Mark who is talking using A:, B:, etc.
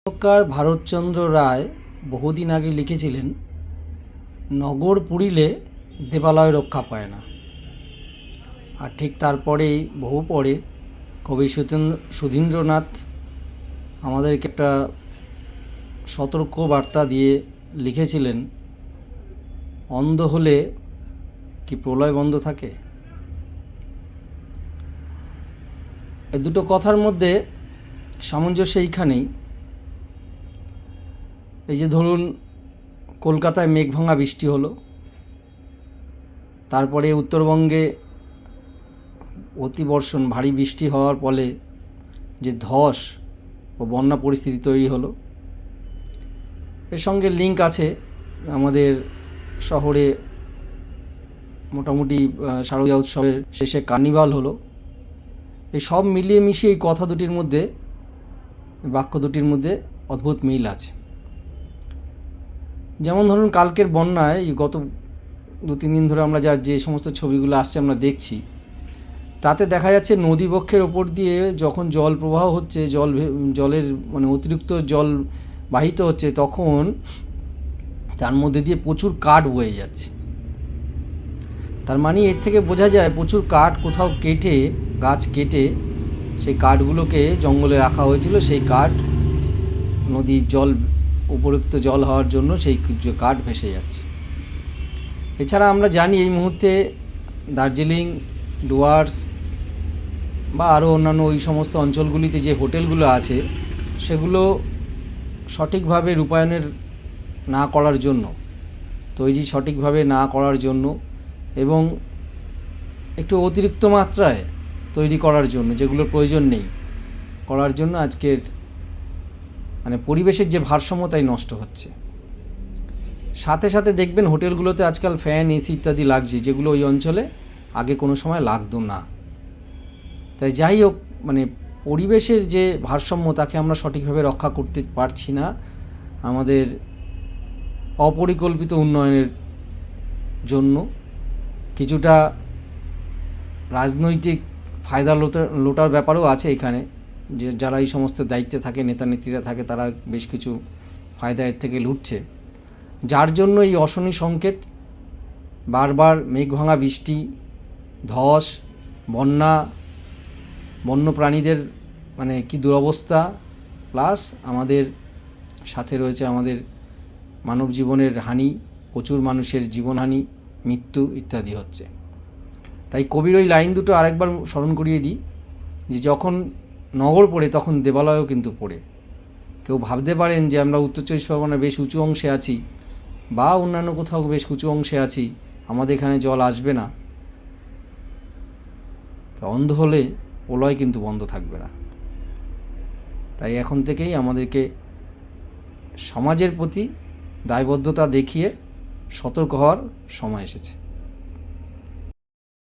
A: গীতিকার ভারতচন্দ্র রায় বহুদিন আগে লিখেছিলেন, নগর পুড়িলে দেবালয় রক্ষা পায় না। আর ঠিক তারপরেই বহু পরে কবি সুধীন্দ্রনাথ আমাদেরকে একটা সতর্ক বার্তা দিয়ে লিখেছিলেন, অন্ধ হলে কি প্রলয় বন্ধ থাকে। এই দুটো কথার মধ্যে সামঞ্জস্য এইখানেই। এই যে ধরুন, কলকাতায় মেঘভাঙা বৃষ্টি হলো, তারপরে উত্তরবঙ্গে অতিবর্ষণ ভারী বৃষ্টি হওয়ার ফলে যে ধস ও বন্যা পরিস্থিতি তৈরি হলো, এর সঙ্গে লিঙ্ক আছে আমাদের শহরে মোটামুটি শারদীয়া উৎসবের শেষে কার্নিভাল হলো। এই সব মিলিয়ে মিশিয়ে এই কথা দুটির মধ্যে, বাক্য দুটির মধ্যে অদ্ভুত মিল আছে। যেমন ধরুন, কালকের বন্যায় গত 2-3 দিন ধরে আমরা যে সমস্ত ছবিগুলো আসছে আমরা দেখছি, তাতে দেখা যাচ্ছে নদীবক্ষের ওপর দিয়ে যখন জল প্রবাহ হচ্ছে, জলের মানে অতিরিক্ত জল বাহিত হচ্ছে, তখন তার মধ্যে দিয়ে প্রচুর কাঠ বয়ে যাচ্ছে। তার মানে এর থেকে বোঝা যায় প্রচুর কাঠ কোথাও কেটে, গাছ কেটে সেই কাঠগুলোকে জঙ্গলে রাখা হয়েছিল। সেই কাঠ নদীর জল, উপরিক্ত জল হওয়ার জন্য সেই কাঠ ভেসে যাচ্ছে। এছাড়া আমরা জানি এই মুহূর্তে দার্জিলিং, ডুয়ার্স বা আরও অন্যান্য ওই সমস্ত অঞ্চলগুলিতে যে হোটেলগুলো আছে, সেগুলো সঠিকভাবে রূপায়ণের না করার জন্য, সঠিকভাবে না করার জন্য এবং একটু অতিরিক্ত মাত্রায় তৈরি করার জন্য, যেগুলোর প্রয়োজন নেই করার জন্য আজকের মানে পরিবেশের যে ভারসাম্যতাই নষ্ট হচ্ছে। সাথে সাথে দেখবেন হোটেলগুলোতে আজকাল ফ্যান, এসি ইত্যাদি লাগছে, যেগুলো ওই অঞ্চলে আগে কোনো সময় লাগতো না। তাই যাই হোক, মানে পরিবেশের যে ভারসাম্য, তাকে আমরা সঠিকভাবে রক্ষা করতে পারছি না আমাদের অপরিকল্পিত উন্নয়নের জন্য। কিছুটা রাজনৈতিক ফায়দা লোটার ব্যাপারও আছে এখানে, যে যারা এই সমস্ত দায়িত্বে থাকে, নেতা নেত্রীরা থাকে, তারা বেশ কিছু ফায়দা এর থেকে লুটছে, যার জন্য এই অশনি সংকেত, বারবার মেঘভাঙা বৃষ্টি, ধস, বন্যা, বন্যপ্রাণীদের মানে কি দুরবস্থা, প্লাস আমাদের সাথে রয়েছে আমাদের মানব জীবনের হানি, প্রচুর মানুষের জীবনহানি, মৃত্যু ইত্যাদি হচ্ছে। তাই কবির ওই লাইন দুটো আরেকবার স্মরণ করিয়ে দিই, যে যখন নগর পড়ে তখন দেবালয়ও কিন্তু পড়ে। কেউ ভাবতে পারেন যে আমরা উত্তর 24 পরগনার বেশ উঁচু অংশে আছি বা অন্যান্য কোথাও বেশ উঁচু অংশে আছি, আমাদের এখানে জল আসবে না। তো অন্ধ হলে প্রলয় কিন্তু বন্ধ থাকবে না। তাই এখন থেকেই আমাদেরকে সমাজের প্রতি দায়বদ্ধতা দেখিয়ে সতর্ক হওয়ার সময় এসেছে।